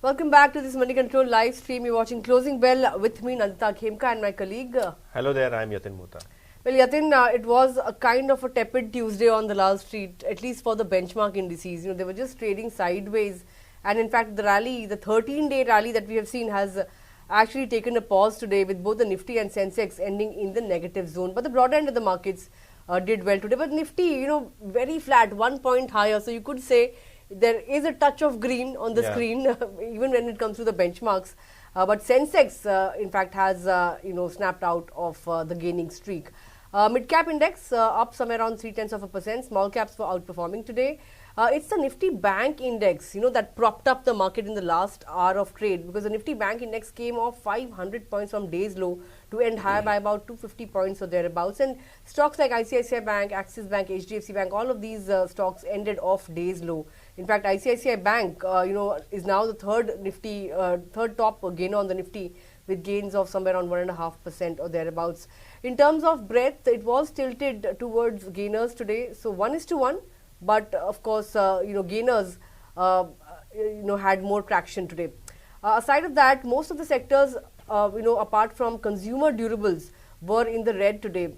Welcome back to this Moneycontrol live stream. You're watching Closing Bell with me, Nandita Khemka, and my colleague. Hello there, I'm Yatin Mota. Well, Yatin, it was a kind of a tepid Tuesday on the Wall Street, at least for the benchmark indices. They were just trading sideways. And in fact, the rally, the 13-day rally that we have seen has actually taken a pause today with both the Nifty and Sensex ending in the negative zone. But the broader end of the markets did well today. But Nifty, very flat, 1 point higher. So you could say there is a touch of green on the screen, even when it comes to the benchmarks. But Sensex, in fact, has snapped out of the gaining streak. Mid-cap index up somewhere around 0.3%. Small caps were outperforming today. It's the Nifty Bank index, that propped up the market in the last hour of trade, because the Nifty Bank index came off 500 points from day's low to end higher by about 250 points or thereabouts. And stocks like ICICI Bank, Axis Bank, HDFC Bank, all of these stocks ended off day's low. In fact, ICICI Bank, is now the third top gainer on the Nifty, with gains of somewhere around 1.5% or thereabouts. In terms of breadth, it was tilted towards gainers today. So 1:1. But of course, gainers, had more traction today. Aside of that, most of the sectors, apart from consumer durables, were in the red today.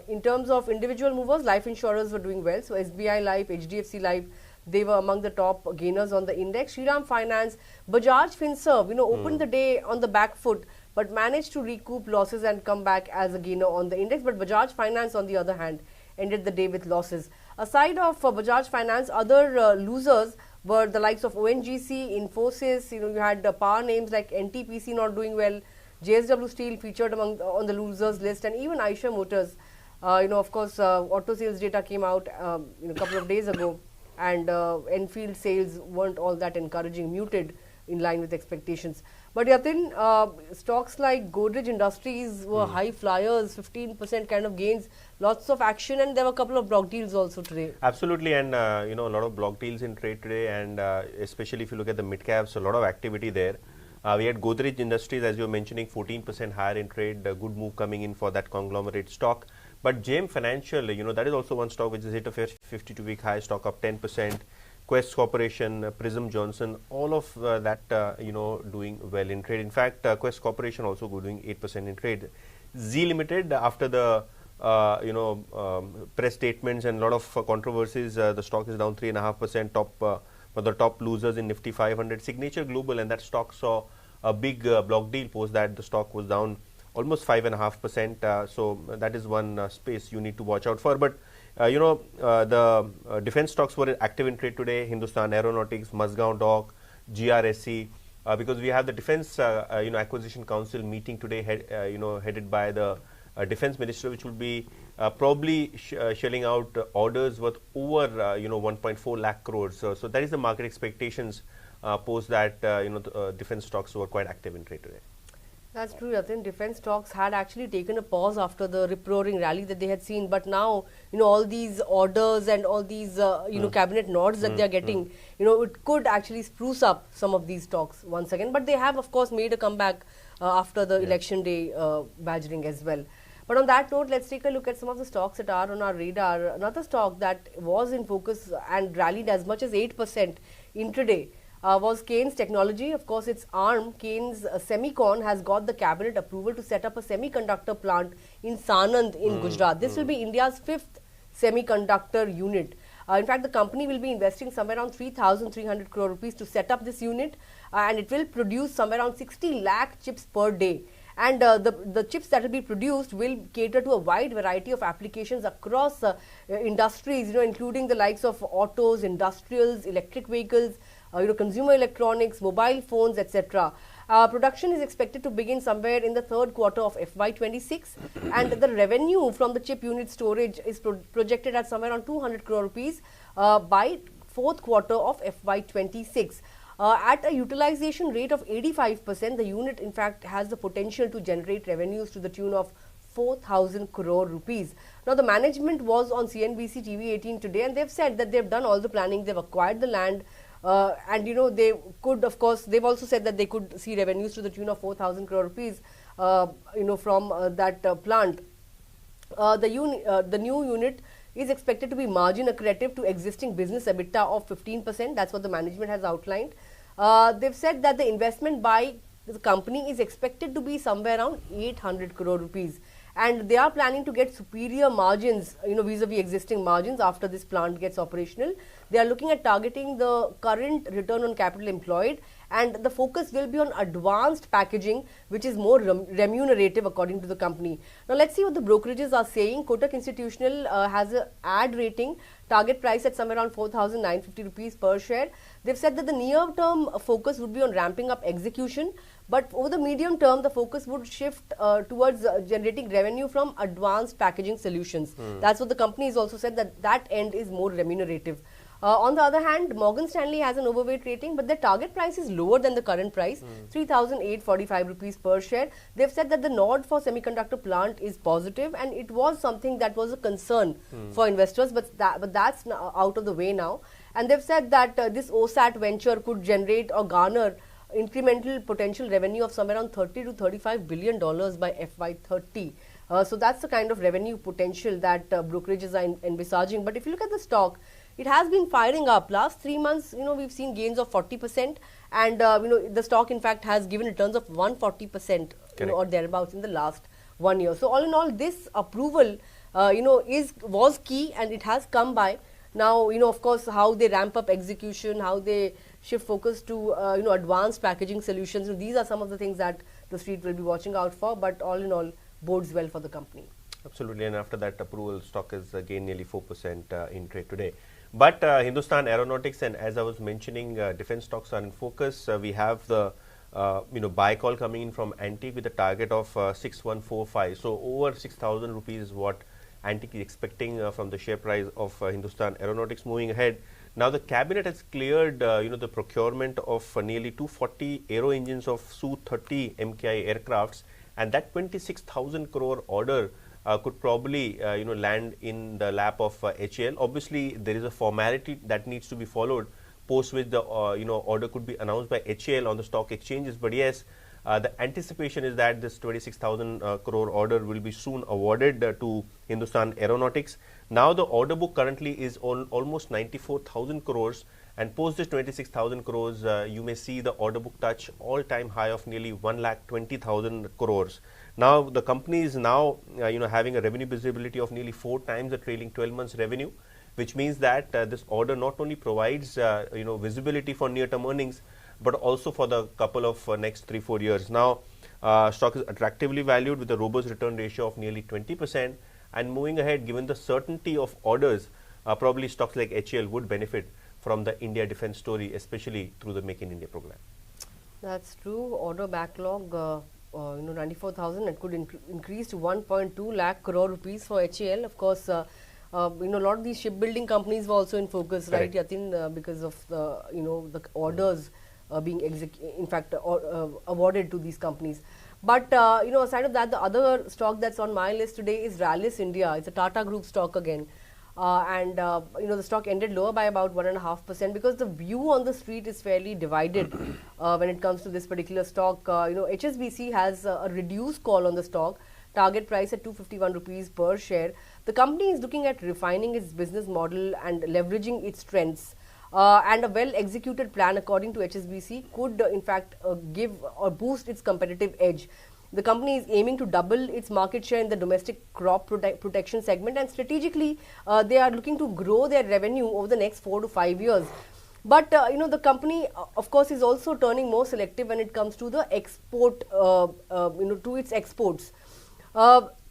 In terms of individual movers, life insurers were doing well. So SBI Life, HDFC Life, they were among the top gainers on the index. Shriram Finance, Bajaj Finserv, opened the day on the back foot, but managed to recoup losses and come back as a gainer on the index. But Bajaj Finance, on the other hand, ended the day with losses. Aside of Bajaj Finance, other losers were the likes of ONGC, Infosys. You had power names like NTPC not doing well. JSW Steel featured on the losers list, and even Eicher Motors. Of course, auto sales data came out a couple of days ago, and Enfield sales weren't all that encouraging, muted in line with expectations. But Yatin, stocks like Godrej Industries were high flyers, 15% kind of gains, lots of action, and there were a couple of block deals also today. Absolutely, and a lot of block deals in trade today, and especially if you look at the mid caps, a lot of activity there. We had Godrej Industries, as you were mentioning, 14% higher in trade, a good move coming in for that conglomerate stock. But JM Financial, that is also one stock which has hit a 52-week high, stock up 10%. Quest Corporation, Prism Johnson, all of that, doing well in trade. In fact, Quest Corporation also doing 8% in trade. Z Limited, after the, press statements and a lot of controversies, the stock is down 3.5%, for the top losers in Nifty 500. Signature Global, and that stock saw a big block deal. Post that, the stock was down almost 5.5%. So that is one space you need to watch out for. But the defense stocks were active in trade today. Hindustan Aeronautics, Mazgaon Dock, GRSC, because we have the Defense Acquisition Council meeting today, headed by the Defense Minister, which will be probably shelling out orders worth over 1.4 lakh crores. So that is the market expectations. Post that, defense stocks were quite active in trade today. That's true, Yatin. Defense stocks had actually taken a pause after the rip-roaring rally that they had seen. But now, all these orders and all these, cabinet nods that they are getting, it could actually spruce up some of these stocks once again. But they have, of course, made a comeback after the election day badgering as well. But on that note, let's take a look at some of the stocks that are on our radar. Another stock that was in focus and rallied as much as 8% intraday was Kaynes Technology. Of course, its arm, Kaynes Semicon, has got the cabinet approval to set up a semiconductor plant in Sanand in Gujarat. This will be India's 5th semiconductor unit. In fact, the company will be investing somewhere around 3,300 crore rupees to set up this unit, and it will produce somewhere around 60 lakh chips per day. And the chips that will be produced will cater to a wide variety of applications across industries, including the likes of autos, industrials, electric vehicles, consumer electronics, mobile phones, etc. Production is expected to begin somewhere in the third quarter of FY26, and the revenue from the chip unit storage is projected at somewhere around 200 crore rupees by fourth quarter of FY26. At a utilization rate of 85%, the unit in fact has the potential to generate revenues to the tune of 4,000 crore rupees. Now, the management was on CNBC TV 18 today, and they've said that they've done all the planning, they've acquired the land, and they could, of course, they've also said that they could see revenues to the tune of 4,000 crore rupees, from that plant. The new unit is expected to be margin accretive to existing business EBITDA of 15%. That's what the management has outlined. They've said that the investment by the company is expected to be somewhere around 800 crore rupees. And they are planning to get superior margins, vis-a-vis existing margins after this plant gets operational. They are looking at targeting the current return on capital employed, and the focus will be on advanced packaging, which is more remunerative according to the company. Now, let's see what the brokerages are saying. Kotak Institutional has an ad rating, target price at somewhere around 4,950 rupees per share. They've said that the near-term focus would be on ramping up execution, but over the medium term, the focus would shift towards generating revenue from advanced packaging solutions. That's what the company has also said, that that end is more remunerative. On the other hand, Morgan Stanley has an overweight rating, but their target price is lower than the current price, 3,845 rupees per share. They've said that the nod for semiconductor plant is positive, and it was something that was a concern for investors, but that's now out of the way now. And they've said that this OSAT venture could generate or garner incremental potential revenue of somewhere around $30 to $35 billion by FY30. So that's the kind of revenue potential that brokerages are envisaging. But if you look at the stock, it has been firing up. Last 3 months, we've seen gains of 40%, and the stock in fact has given returns of 140%, or thereabouts in the last 1 year. So all in all, this approval, was key, and it has come by. Now, of course, how they ramp up execution, how they shift focus to advanced packaging solutions. These are some of the things that the street will be watching out for. But all in all, bodes well for the company. Absolutely, and after that approval, stock has gained nearly 4% in trade today. But Hindustan Aeronautics, and as I was mentioning, defense stocks are in focus. We have the buy call coming in from Antique with a target of 6145. So over 6,000 rupees is what Antique is expecting from the share price of Hindustan Aeronautics moving ahead. Now the cabinet has cleared the procurement of nearly 240 aero engines of Su-30 MKI aircrafts, and that 26,000 crore order could probably land in the lap of HAL. Obviously, there is a formality that needs to be followed, post which the order could be announced by HAL on the stock exchanges. But yes, the anticipation is that this 26,000 crore order will be soon awarded to Hindustan Aeronautics. Now the order book currently is on almost 94,000 crores, and post this 26,000 crores, you may see the order book touch all-time high of nearly 1,20,000 crores. Now the company is now having a revenue visibility of nearly 4 times the trailing 12 months revenue, which means that this order not only provides visibility for near-term earnings, but also for the couple of next 3-4 years. Now stock is attractively valued with a robust return ratio of nearly 20%, and moving ahead, given the certainty of orders, probably stocks like HAL would benefit from the India defense story, especially through the Make in India program. That's true. Order backlog 94,000, it could increase to 1.2 lakh crore rupees for HAL. Of course, a lot of these shipbuilding companies were also in focus, right, Yatin, because of the orders being awarded to these companies. But aside of that, the other stock that's on my list today is Rallis India. It's a Tata Group stock again. The stock ended lower by about 1.5% because the view on the street is fairly divided when it comes to this particular stock. HSBC has a reduced call on the stock, target price at 251 rupees per share. The company is looking at refining its business model and leveraging its strengths. And a well-executed plan, according to HSBC, could in fact give or boost its competitive edge. The company is aiming to double its market share in the domestic crop protection segment, and strategically they are looking to grow their revenue over the next 4 to 5 years. But the company, of course, is also turning more selective when it comes to the export, to its exports.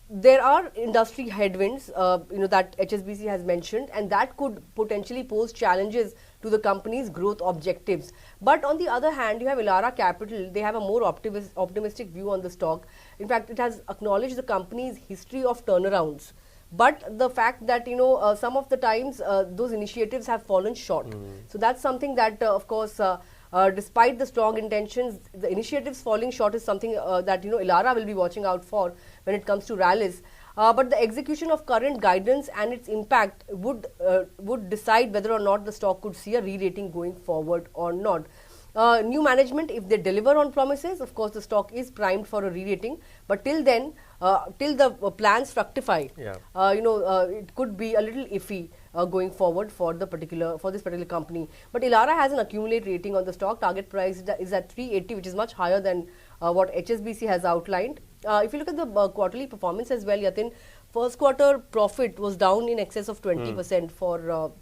There are industry headwinds, that HSBC has mentioned, and that could potentially pose challenges to the company's growth objectives. But on the other hand, you have Elara Capital. They have a more optimistic view on the stock. In fact, it has acknowledged the company's history of turnarounds. But the fact that, some of the times those initiatives have fallen short. So that's something that, of course, despite the strong intentions, the initiatives falling short is something that Elara will be watching out for when it comes to Rallis. But the execution of current guidance and its impact would decide whether or not the stock could see a re-rating going forward or not. New management, if they deliver on promises, of course the stock is primed for a re-rating. But till then, till the plans fructify, it could be a little iffy going forward for this particular company. But Elara has an accumulate rating on the stock. Target price is at 380, which is much higher than what HSBC has outlined. If you look at the quarterly performance as well, Yatin, first quarter profit was down in excess of 20% for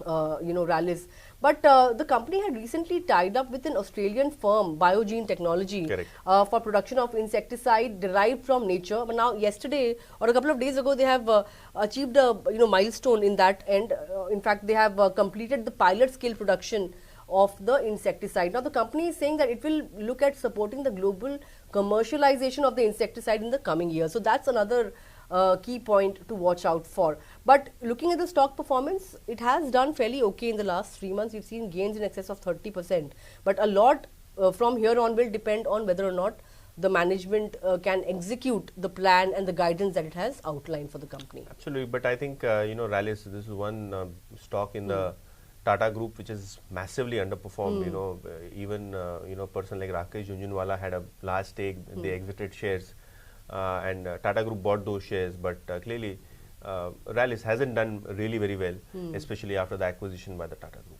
Rallis. But the company had recently tied up with an Australian firm, Biogene Technology, for production of insecticide derived from nature. But now, yesterday or a couple of days ago, they have achieved a milestone in that end. In fact, they have completed the pilot scale production of the insecticide. Now, the company is saying that it will look at supporting the global commercialization of the insecticide in the coming year. So that's another key point to watch out for. But looking at the stock performance, it has done fairly okay in the last 3 months. We've seen gains in excess of 30%. But a lot from here on will depend on whether or not the management can execute the plan and the guidance that it has outlined for the company. Absolutely. But I think, Rallis, this is one stock in the Tata Group which is massively underperformed. Even a person like Rakesh Jhunjhunwala had a large stake. They exited shares. And Tata Group bought those shares, but clearly Rallis hasn't done really very well, especially after the acquisition by the Tata Group.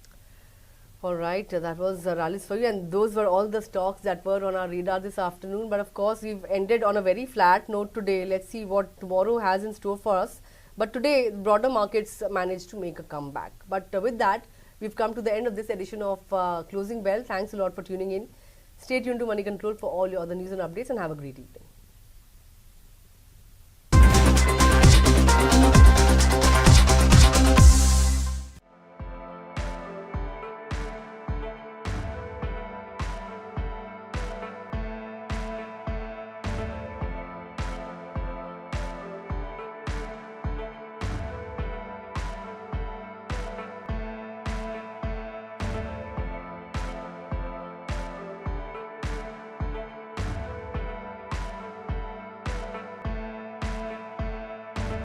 Alright, that was Rallis for you, and those were all the stocks that were on our radar this afternoon. But of course, we've ended on a very flat note today. Let's see what tomorrow has in store for us. But today, broader markets managed to make a comeback. But with that, we've come to the end of this edition of Closing Bell. Thanks a lot for tuning in. Stay tuned to Moneycontrol for all your other news and updates, and have a great evening.